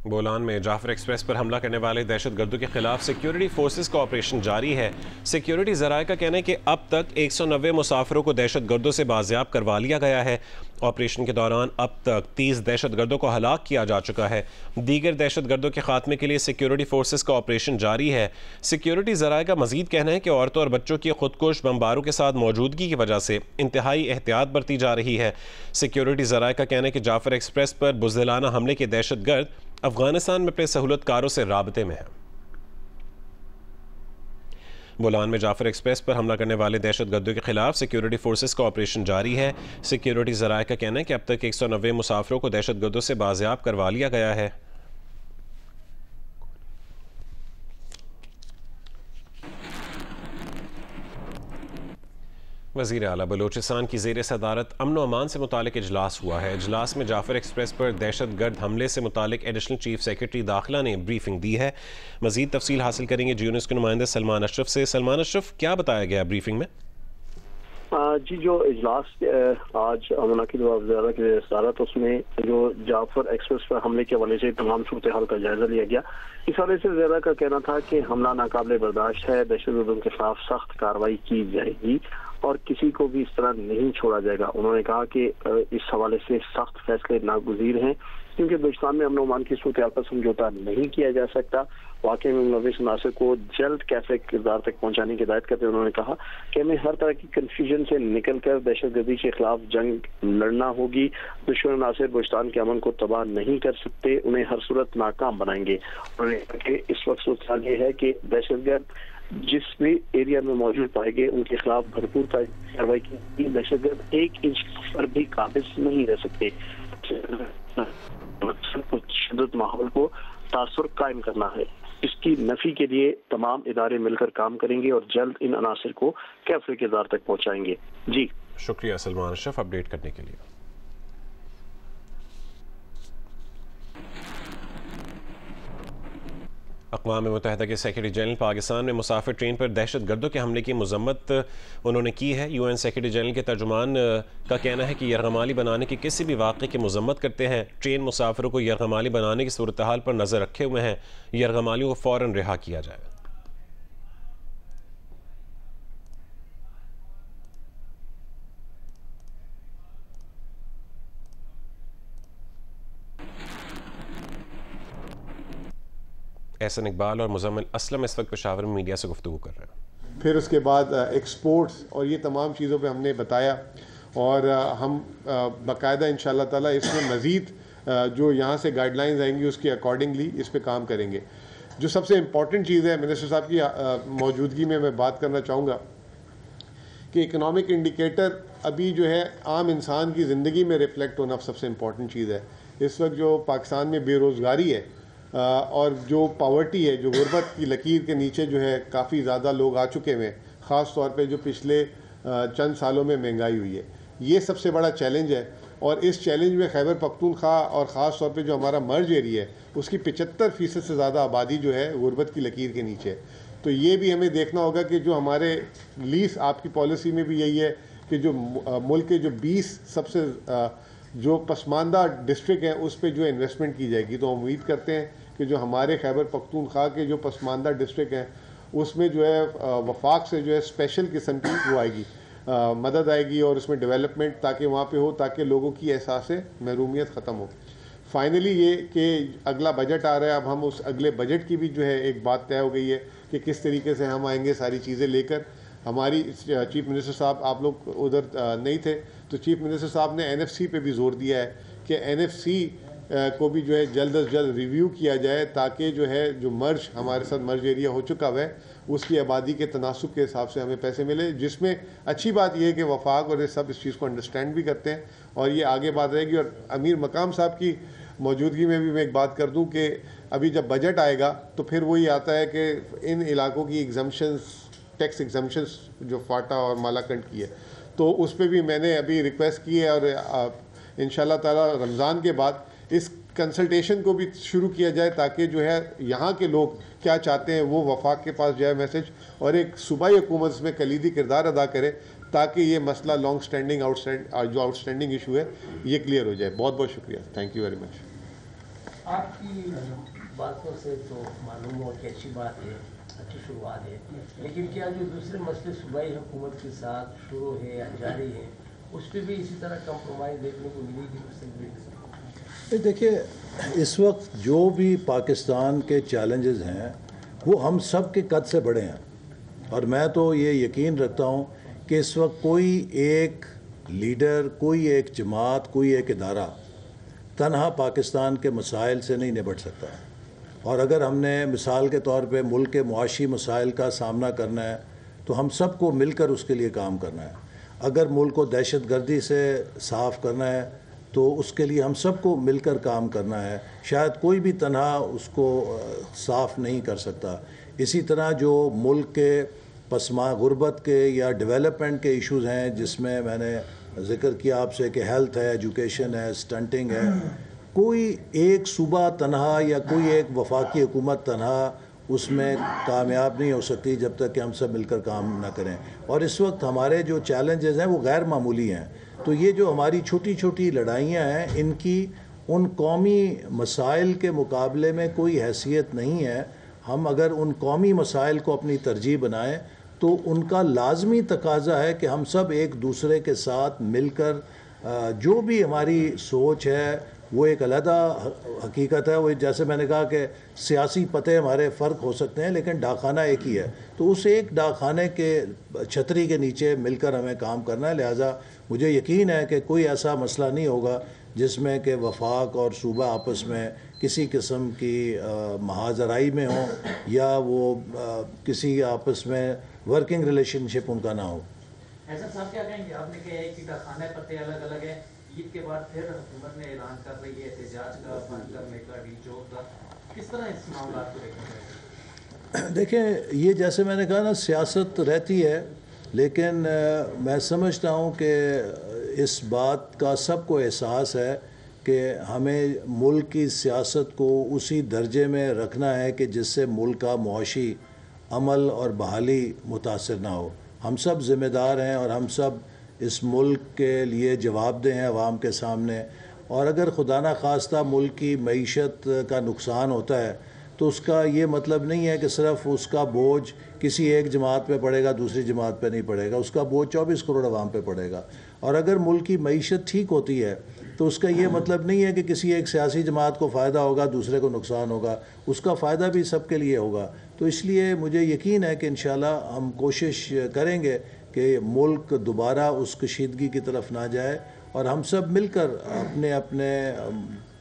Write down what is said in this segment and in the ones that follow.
بولان میں جعفر ایکسپریس پر حملہ کرنے والے دہشت گردوں کے خلاف سیکیورٹی فورسز کا آپریشن جاری ہے۔ سیکیورٹی ذرائع کا کہنا ہے کہ اب تک 190 مسافروں کو دہشت گردوں سے بازیاب کروا لیا گیا ہے۔ آپریشن کے دوران اب تک 30 دہشت گردوں کو ہلاک کیا جا چکا ہے۔ دیگر دہشت گردوں کے خاتمے کے لیے سیکیورٹی فورسز کا آپریشن جاری ہے۔ سیکیورٹی ذرائع کا مزید کہنا ہے کہ عورتوں اور بچوں کی خودکش بمباروں کے ساتھ موجودگی کی وجہ سے انتہائی احتیاط برتی جا رہی ہے۔ سیکیورٹی ذرائع کا کہنا ہے کہ جعفر ایکسپریس پر بزدلانہ حملے کے دہشت گرد افغانستان میں اپنے سہولت کاروں سے رابطے میں ہیں۔ بولان میں جعفر ایکسپریس پر حملہ کرنے والے دہشت گردوں کے خلاف سیکیورٹی فورسز کا آپریشن جاری ہے۔ سیکیورٹی ذرائع کا کہنا ہے کہ اب تک 190 مسافروں کو دہشت گردوں سے بازیاب کروا لیا گیا ہے۔ وزیر اعلیٰ بلوچستان کی زیر صدارت امن و امان سے متعلق اجلاس ہوا ہے۔ اجلاس میں جعفر ایکسپریس پر دہشت گرد حملے سے متعلق ایڈیشنل چیف سیکرٹری داخلہ نے بریفنگ دی ہے۔ مزید تفصیل حاصل کریں گے جیونس کے نمائندے سلمان اشرف سے۔ سلمان اشرف، کیا بتایا گیا بریفنگ میں؟ جی، جو اجلاس آج منعقد ہوا وزیر اعلیٰ کی صدارت، اس میں جو جعفر ایکسپریس پر حملے کے حوالے سے تمام صورتحال کا جائزہ لیا گیا۔ اس حوالے سے وزیر اعلیٰ کا کہنا تھا کہ حملہ ناقابل برداشت ہے، دہشت گردوں کے خلاف سخت کارروائی کی جائے گی اور کسی کو بھی اس طرح نہیں چھوڑا جائے گا۔ انہوں نے کہا کہ اس حوالے سے سخت فیصلے ناگزیر ہیں کیونکہ بلوچستان میں امن و امان کی صورتحال پر سمجھوتا نہیں کیا جا سکتا۔ واقعے میں ملوث عناصر کو جلد کیفے کردار تک پہنچانے کی ہدایت کرتے انہوں نے کہا کہ ہمیں ہر طرح کی کنفیوژن سے نکل کر دہشت گردی کے خلاف جنگ لڑنا ہوگی۔ دشمن عناصر بلوچستان کے امن کو تباہ نہیں کر سکتے، انہیں ہر صورت ناکام بنائیں گے۔ انہوں نے کہا کہ اس وقت صورتحال یہ ہے کہ دہشت گرد جس بھی ایریا میں موجود پائے گئے ان کے خلاف بھرپور کارروائی کی۔ دہشت گرد 1 انچ پر بھی قابض نہیں رہ سکتے۔ شدت ماحول کو تاثر قائم کرنا ہے، اس کی نفی کے لیے تمام ادارے مل کر کام کریں گے اور جلد ان عناصر کو کیفے کردار تک پہنچائیں گے۔ جی شکریہ سلمان اشرف اپڈیٹ کرنے کے لیے۔ اقوام متحدہ کے سیکرٹری جنرل پاکستان میں مسافر ٹرین پر دہشت گردوں کے حملے کی مذمت انہوں نے کی ہے۔ یو این سیکرٹری جنرل کے ترجمان کا کہنا ہے کہ یرغمالی بنانے کے کسی بھی واقعے کی مذمت کرتے ہیں۔ ٹرین مسافروں کو یرغمالی بنانے کی صورتحال پر نظر رکھے ہوئے ہیں، یرغمالیوں کو فوراً رہا کیا جائے۔ احسن اقبال اور مزمل اسلم اس وقت پشاور میں میڈیا سے گفتگو کر رہے ہیں۔ پھر اس کے بعد ایکسپورٹس اور یہ تمام چیزوں پہ ہم نے بتایا اور ہم باقاعدہ انشاءاللہ تعالیٰ اس میں مزید جو یہاں سے گائیڈ لائنز آئیں گی اس کے اکارڈنگلی اس پہ کام کریں گے۔ جو سب سے امپورٹنٹ چیز ہے منسٹر صاحب کی موجودگی میں بات کرنا چاہوں گا کہ اکنامک انڈیکیٹر ابھی جو ہے عام انسان کی زندگی میں ریفلیکٹ ہونا سب سے امپورٹنٹ چیز ہے۔ اس وقت جو پاکستان میں بے روزگاری ہے اور جو پاورٹی ہے، جو غربت کی لکیر کے نیچے جو ہے کافی زیادہ لوگ آ چکے ہیں، خاص طور پہ جو پچھلے چند سالوں میں مہنگائی ہوئی ہے، یہ سب سے بڑا چیلنج ہے۔ اور اس چیلنج میں خیبر پختونخوا اور خاص طور پہ جو ہمارا مرج ایریا ہے اس کی 75% سے زیادہ آبادی جو ہے غربت کی لکیر کے نیچے ہے۔ تو یہ بھی ہمیں دیکھنا ہوگا کہ جو ہمارے لیس آپ کی پالیسی میں بھی یہی ہے کہ جو ملک کے جو 20 سب سے جو پسماندہ ڈسٹرکٹ ہیں اس پہ جو انویسٹمنٹ کی جائے گی۔ تو ہم امید کرتے ہیں کہ جو ہمارے خیبر پختونخوا کے جو پسماندہ ڈسٹرکٹ ہیں اس میں جو ہے وفاق سے جو ہے اسپیشل قسم کی وہ آئے گی، مدد آئے گی اور اس میں ڈیولپمنٹ تاکہ وہاں پہ ہو، تاکہ لوگوں کی احساس محرومیت ختم ہو۔ فائنلی یہ کہ اگلا بجٹ آ رہا ہے، اب ہم اس اگلے بجٹ کی بھی جو ہے ایک بات طے ہو گئی ہے کہ کس طریقے سے ہم آئیں گے ساری چیزیں لے کر۔ ہماری چیف منسٹر صاحب آپ لوگ ادھر نہیں تھے تو چیف منسٹر صاحب نے NFC پہ بھی زور دیا ہے کہ NFC کو بھی جو ہے جلد از جلد ریویو کیا جائے تاکہ جو ہے جو مرج ہمارے ساتھ مرج ایریا ہو چکا ہے اس کی آبادی کے تناسب کے حساب سے ہمیں پیسے ملے، جس میں اچھی بات یہ ہے کہ وفاق اور یہ سب اس چیز کو انڈرسٹینڈ بھی کرتے ہیں اور یہ آگے بات رہے گی۔ اور امیر مقام صاحب کی موجودگی میں بھی میں ایک بات کر دوں کہ ابھی جب بجٹ آئے گا تو پھر وہی آتا ہے کہ ان علاقوں کی ایگزمپشنز، ٹیکس ایگزمپشنز جو فاٹا اور مالاکنڈ کی ہے، تو اس پہ بھی میں نے ابھی ریکویسٹ کی ہے اور انشاءاللہ تعالی رمضان کے بعد اس کنسلٹیشن کو بھی شروع کیا جائے تاکہ جو ہے یہاں کے لوگ کیا چاہتے ہیں وہ وفاق کے پاس جائے میسج، اور ایک صوبائی حکومت اس میں کلیدی کردار ادا کرے تاکہ یہ مسئلہ لانگ اسٹینڈنگ جو آؤٹ اسٹینڈنگ ایشو ہے یہ کلیئر ہو جائے۔ بہت بہت شکریہ، تھینک یو ویری مچ۔ آپ کی باتوں سے تو معلوم ہو کہ اچھی بات ہے، اچھی شروعات ہے، لیکن کیا جو دوسرے مسئلے صوبائی حکومت کے ساتھ شروع ہے یا جاری ہے اس پہ بھی اسی طرح کمپرومائز دیکھنے کو ملے گی مستقبل؟ دیکھیے اس وقت جو بھی پاکستان کے چیلنجز ہیں وہ ہم سب کے قد سے بڑے ہیں، اور میں تو یہ یقین رکھتا ہوں کہ اس وقت کوئی ایک لیڈر، کوئی ایک جماعت، کوئی ایک ادارہ تنہا پاکستان کے مسائل سے نہیں نبٹ سکتا. اور اگر ہم نے مثال کے طور پہ ملک کے معاشی مسائل کا سامنا کرنا ہے تو ہم سب کو مل کر اس کے لیے کام کرنا ہے. اگر ملک کو دہشت گردی سے صاف کرنا ہے تو اس کے لیے ہم سب کو مل کر کام کرنا ہے. شاید کوئی بھی تنہا اس کو صاف نہیں کر سکتا. اسی طرح جو ملک کے غربت کے یا ڈیولپمنٹ کے ایشوز ہیں، جس میں نے ذکر کیا آپ سے کہ ہیلتھ ہے، ایجوکیشن ہے، سٹنٹنگ ہے، کوئی ایک صوبہ تنہا یا کوئی ایک وفاقی حکومت تنہا اس میں کامیاب نہیں ہو سکتی جب تک کہ ہم سب مل کر کام نہ کریں. اور اس وقت ہمارے جو چیلنجز ہیں وہ غیر معمولی ہیں. تو یہ جو ہماری چھوٹی چھوٹی لڑائیاں ہیں ان کی ان قومی مسائل کے مقابلے میں کوئی حیثیت نہیں ہے. ہم اگر ان قومی مسائل کو اپنی ترجیح بنائیں تو ان کا لازمی تقاضا ہے کہ ہم سب ایک دوسرے کے ساتھ مل کر جو بھی ہماری سوچ ہے وہ ایک علیحدہ حقیقت ہے. وہ جیسے میں نے کہا کہ سیاسی پتے ہمارے فرق ہو سکتے ہیں لیکن ڈاکخانہ ایک ہی ہے. تو اس ایک ڈاکخانے کے چھتری کے نیچے مل کر ہمیں کام کرنا ہے. لہٰذا مجھے یقین ہے کہ کوئی ایسا مسئلہ نہیں ہوگا جس میں کہ وفاق اور صوبہ آپس میں کسی قسم کی محاذرائی میں ہوں یا وہ کسی آپس میں ورکنگ ریلیشن شپ ان کا نہ ہو. ایسا صاحب کیا کہیں گے؟ آپ نے کہا ہے کہ ڈاکخانے پتے الگ الگ ہیں. عید کے بعد پھر حکومت نے اعلان کر رہی ہے احتجاج کا، بند کرنے کا، ڈی چوک کا. کس طرح اس معاملات کو دیکھا جائے؟ دیکھیں یہ جیسے میں نے کہا نا سیاست رہتی ہے، لیکن میں سمجھتا ہوں کہ اس بات کا سب کو احساس ہے کہ ہمیں ملک کی سیاست کو اسی درجے میں رکھنا ہے کہ جس سے ملک کا معاشی عمل اور بحالی متاثر نہ ہو. ہم سب ذمہ دار ہیں اور ہم سب اس ملک کے لیے جواب دہ ہیں عوام کے سامنے. اور اگر خدا نہ خواستہ ملک کی معیشت کا نقصان ہوتا ہے تو اس کا یہ مطلب نہیں ہے کہ صرف اس کا بوجھ کسی ایک جماعت پہ پڑے گا، دوسری جماعت پہ نہیں پڑے گا. اس کا بوجھ 24 کروڑ عوام پہ پڑے گا. اور اگر ملک کی معیشت ٹھیک ہوتی ہے تو اس کا یہ مطلب نہیں ہے کہ کسی ایک سیاسی جماعت کو فائدہ ہوگا، دوسرے کو نقصان ہوگا. اس کا فائدہ بھی سب کے لیے ہوگا. تو اس لیے مجھے یقین ہے کہ انشاءاللہ ہم کوشش کریں گے کہ ملک دوبارہ اس کشیدگی کی طرف نہ جائے اور ہم سب مل کر اپنے اپنے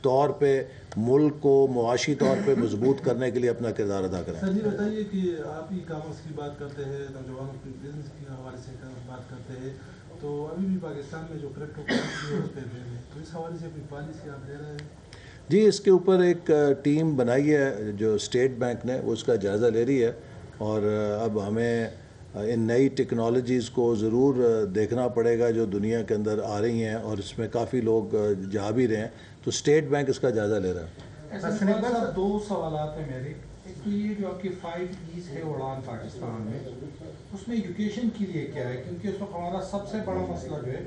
طور پہ ملک کو معاشی طور پہ مضبوط کرنے کے لیے اپنا کردار ادا کریں. سر جی بتائیے کہ آپ ای کامرس کی بات کرتے ہیں، نوجوانوں کے بزنس کے حوالے سے بات کرتے ہیں، تو ابھی بھی پاکستان میں جو کرپٹو کرنسی ہے اس پہ بین ہے، تو اس حوالے سے اپنی پالیسی آپ لے رہے ہیں؟ جی اس کے اوپر ایک ٹیم بنائی ہے جو اسٹیٹ بینک نے، وہ اس کا جائزہ لے رہی ہے. اور اب ہمیں ان نئی ٹیکنالوجیز کو ضرور دیکھنا پڑے گا جو دنیا کے اندر آ رہی ہیں اور اس میں کافی لوگ جا بھی رہے ہیں. تو اسٹیٹ بینک اس کا جائزہ لے رہا ہے. دو سوالات ہیں میرے. ایک تو یہ جو آپ کی 5 E's ہے اڑان پاکستان میں، اس میں ایجوکیشن کے لیے کیا ہے؟ کیونکہ اس وقت ہمارا سب سے بڑا مسئلہ جو ہے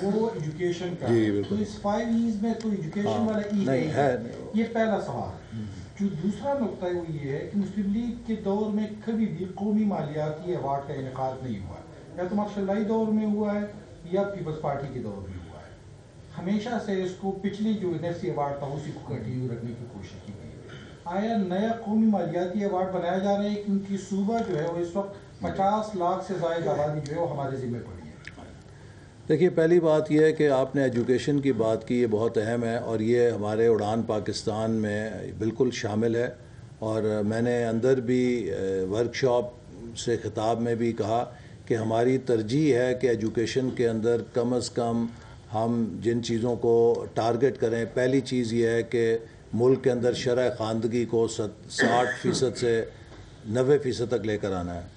وہ ایجوکیشن کا ہے. تو اس 5 E's میں تو ایجوکیشن والا ای نہیں ہے. یہ پہلا سوال. جو دوسرا نقطہ ہے وہ یہ ہے کہ مسلم لیگ کے دور میں کبھی بھی قومی مالیاتی ایوارڈ کا انعقاد نہیں ہوا. یا تو مارشل لائی دور میں ہوا ہے یا پیپلز پارٹی کے دور میں ہوا ہے. ہمیشہ سے اس کو پچھلی جو NFC ایوارڈ تھا اسی کو کنٹینیو رکھنے کی کوشش کی گئی. آیا نیا قومی مالیاتی ایوارڈ بنایا جا رہا ہے کیونکہ صوبہ جو ہے وہ اس وقت 50 لاکھ سے زائد آبادی جو ہے وہ ہمارے ذمہ پڑی ہے؟ دیکھیے پہلی بات یہ ہے کہ آپ نے ایجوکیشن کی بات کی، یہ بہت اہم ہے اور یہ ہمارے اڑان پاکستان میں بالکل شامل ہے. اور میں نے اندر بھی ورکشاپ سے خطاب میں بھی کہا کہ ہماری ترجیح ہے کہ ایجوکیشن کے اندر کم از کم ہم جن چیزوں کو ٹارگٹ کریں، پہلی چیز یہ ہے کہ ملک کے اندر شرح خواندگی کو 60% سے 90% تک لے کر آنا ہے.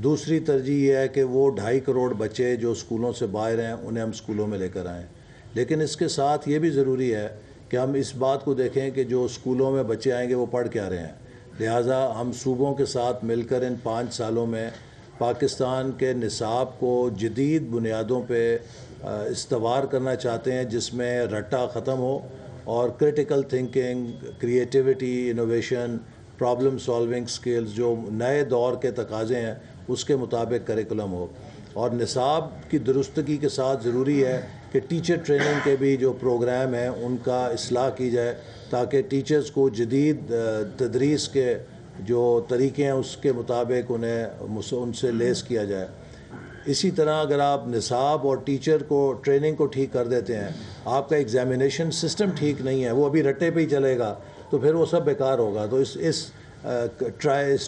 دوسری ترجیح یہ ہے کہ وہ 2.5 کروڑ بچے جو اسکولوں سے باہر ہیں انہیں ہم اسکولوں میں لے کر آئیں. لیکن اس کے ساتھ یہ بھی ضروری ہے کہ ہم اس بات کو دیکھیں کہ جو اسکولوں میں بچے آئیں گے وہ پڑھ کیا رہے ہیں. لہٰذا ہم صوبوں کے ساتھ مل کر ان 5 سالوں میں پاکستان کے نصاب کو جدید بنیادوں پہ استوار کرنا چاہتے ہیں، جس میں رٹا ختم ہو اور critical thinking, creativity, innovation, problem solving skills جو نئے دور کے تقاضے ہیں اس کے مطابق کریکولم ہو. اور نصاب کی درستگی کے ساتھ ضروری ہے کہ ٹیچر ٹریننگ کے بھی جو پروگرام ہیں ان کا اصلاح کی جائے تاکہ ٹیچرز کو جدید تدریس کے جو طریقے ہیں اس کے مطابق ان سے لیس کیا جائے. اسی طرح اگر آپ نصاب اور ٹیچر کو ٹریننگ کو ٹھیک کر دیتے ہیں، آپ کا ایگزامینیشن سسٹم ٹھیک نہیں ہے، وہ ابھی رٹے پہ ہی چلے گا تو پھر وہ سب بیکار ہوگا. تو اس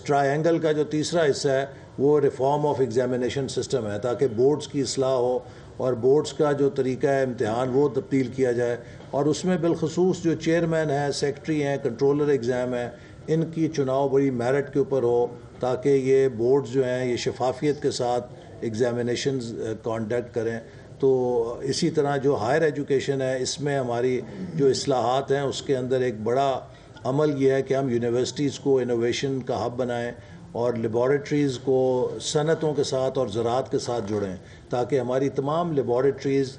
ٹرائنگل کا جو تیسرا حصہ ہے وہ ریفارم آف ایگزامینیشن سسٹم ہے تاکہ بورڈز کی اصلاح ہو اور بورڈز کا جو طریقہ ہے امتحان وہ تبدیل کیا جائے. اور اس میں بالخصوص جو چیئرمین ہیں، سیکٹری ہیں، کنٹرولر ایگزام ہیں، ان کی چناؤ بڑی میرٹ کے اوپر ہو تاکہ یہ بورڈز جو ہیں یہ شفافیت کے ساتھ ایگزامینیشنز کانڈکٹ کریں. تو اسی طرح جو ہائر ایجوکیشن ہے اس میں ہماری جو اصلاحات ہیں اس کے اندر ایک بڑا عمل یہ ہے کہ ہم یونیورسٹیز کو انوویشن کا ہب بنائیں اور لیبارٹریز کو صنعتوں کے ساتھ اور زراعت کے ساتھ جوڑیں تاکہ ہماری تمام لیبارٹریز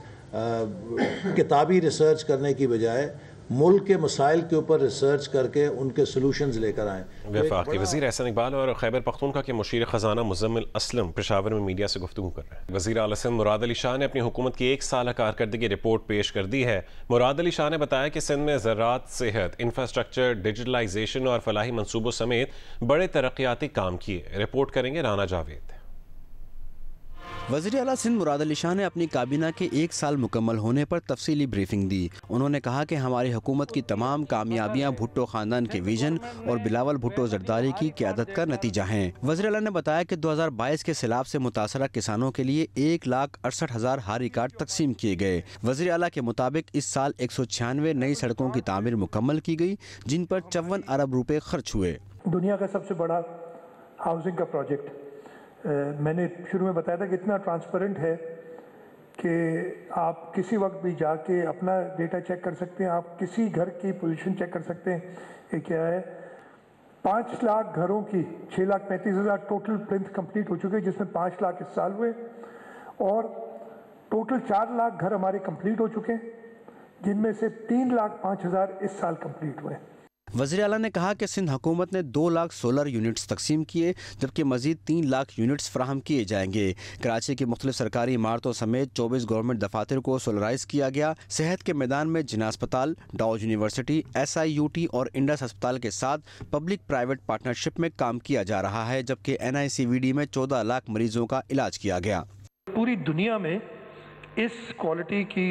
کتابی ریسرچ کرنے کی بجائے ملک کے مسائل کے اوپر ریسرچ کر کے ان کے سلوشنز لے کر آئیں. وفاقی وزیر احسن اقبال اور خیبر پختونخوا کے مشیر خزانہ مزمل اسلم پشاور میں میڈیا سے گفتگو کر رہے ہیں. وزیر اعلیٰ سندھ مراد علی شاہ نے اپنی حکومت کی 1 سالہ کارکردگی رپورٹ پیش کر دی ہے. مراد علی شاہ نے بتایا کہ سندھ میں زراعت، صحت، انفراسٹرکچر، ڈیجیٹلائزیشن اور فلاحی منصوبوں سمیت بڑے ترقیاتی کام کیے. رپورٹ کریں گے رانا جاوید. وزیر اعلیٰ سندھ مراد علی شاہ نے اپنی کابینہ کے 1 سال مکمل ہونے پر تفصیلی بریفنگ دی. انہوں نے کہا کہ ہماری حکومت کی تمام کامیابیاں بھٹو خاندان کے ویژن اور بلاول بھٹو زرداری کی قیادت کا نتیجہ ہیں. وزیر اعلیٰ نے بتایا کہ 2022 کے سیلاب سے متاثرہ کسانوں کے لیے 1,68,000 ہاری کارڈ تقسیم کیے گئے. وزیر اعلیٰ کے مطابق اس سال 196 نئی سڑکوں کی تعمیر مکمل کی گئی جن پر 54 ارب روپے خرچ ہوئے. دنیا کا سب سے بڑا ہاؤسنگ کا پروجیکٹ میں نے شروع میں بتایا تھا کہ اتنا ٹرانسپیرنٹ ہے کہ آپ کسی وقت بھی جا کے اپنا ڈیٹا چیک کر سکتے ہیں، آپ کسی گھر کی پوزیشن چیک کر سکتے ہیں. یہ کیا ہے 5 لاکھ گھروں کی 6,35,000 ٹوٹل پلنتھ کمپلیٹ ہو چکے جس میں 5 لاکھ اس سال ہوئے اور ٹوٹل 4 لاکھ گھر ہمارے کمپلیٹ ہو چکے جن میں سے 3,05,000 اس سال کمپلیٹ ہوئے. وزیر اعلیٰ نے کہا کہ سندھ حکومت نے 2 لاکھ سولر یونٹس تقسیم کیے جبکہ مزید 3 لاکھ یونٹس فراہم کیے جائیں گے. کراچی کی مختلف سرکاری عمارتوں سمیت 24 گورنمنٹ دفاتر کو سولرائز کیا گیا. صحت کے میدان میں جناح اسپتال، ڈاؤ یونیورسٹی، SIUT اور انڈس ہسپتال کے ساتھ پبلک پرائیویٹ پارٹنرشپ میں کام کیا جا رہا ہے جبکہ NICVD میں 14 لاکھ مریضوں کا علاج کیا گیا. پوری دنیا میں اس کوالٹی کی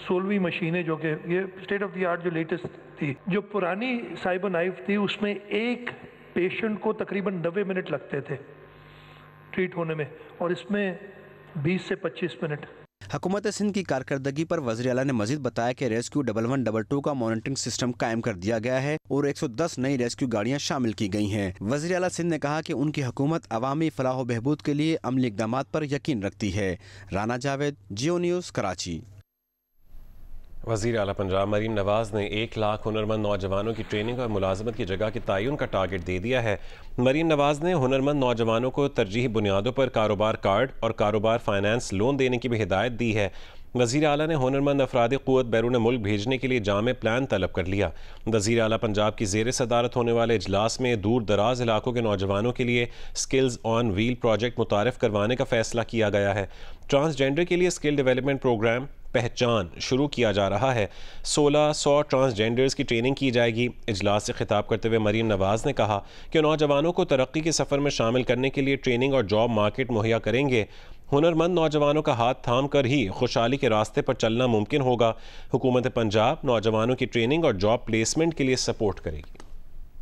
16ویں مشینیں جو کہ یہ اسٹیٹ آف دی آرٹ جو لیٹسٹ تھی، جو پرانی سائبر نائف تھی اس میں ایک پیشنٹ کو تقریباً 90 منٹ لگتے تھے ٹریٹ ہونے میں اور اس میں 20 سے 25 منٹ. حکومت سندھ کی کارکردگی پر وزیر اعلیٰ نے مزید بتایا کہ ریسکیو 1122 کا مانیٹرنگ سسٹم قائم کر دیا گیا ہے اور 110 نئی ریسکیو گاڑیاں شامل کی گئی ہیں. وزیر اعلیٰ سندھ نے کہا کہ ان کی حکومت عوامی فلاح و بہبود کے لیے عملی اقدامات پر یقین رکھتی ہے. رانا جاوید، جیو نیوز، کراچی. وزیر اعلیٰ پنجاب مریم نواز نے 1 لاکھ ہنرمند نوجوانوں کی ٹریننگ اور ملازمت کی جگہ کے تعین کا ٹارگٹ دے دیا ہے. مریم نواز نے ہنرمند نوجوانوں کو ترجیحی بنیادوں پر کاروبار کارڈ اور کاروبار فائنانس لون دینے کی بھی ہدایت دی ہے. وزیر اعلیٰ نے ہنرمند افراد قوت بیرون ملک بھیجنے کے لیے جامع پلان طلب کر لیا. وزیر اعلیٰ پنجاب کی زیر صدارت ہونے والے اجلاس میں دور دراز علاقوں کے نوجوانوں کے لیے سکلز آن ویل پروجیکٹ متعارف کروانے کا فیصلہ کیا گیا ہے. ٹرانسجینڈر کے لیے اسکل ڈیولپمنٹ پروگرام پہچان شروع کیا جا رہا ہے. 1600 ٹرانسجینڈرز کی ٹریننگ کی جائے گی. اجلاس سے خطاب کرتے ہوئے مریم نواز نے کہا کہ نوجوانوں کو ترقی کے سفر میں شامل کرنے کے لیے ٹریننگ اور جاب مارکیٹ مہیا کریں گے. ہنرمند نوجوانوں کا ہاتھ تھام کر ہی خوشحالی کے راستے پر چلنا ممکن ہوگا. حکومت پنجاب نوجوانوں کی ٹریننگ اور جاب پلیسمنٹ کے لیے سپورٹ کرے گی.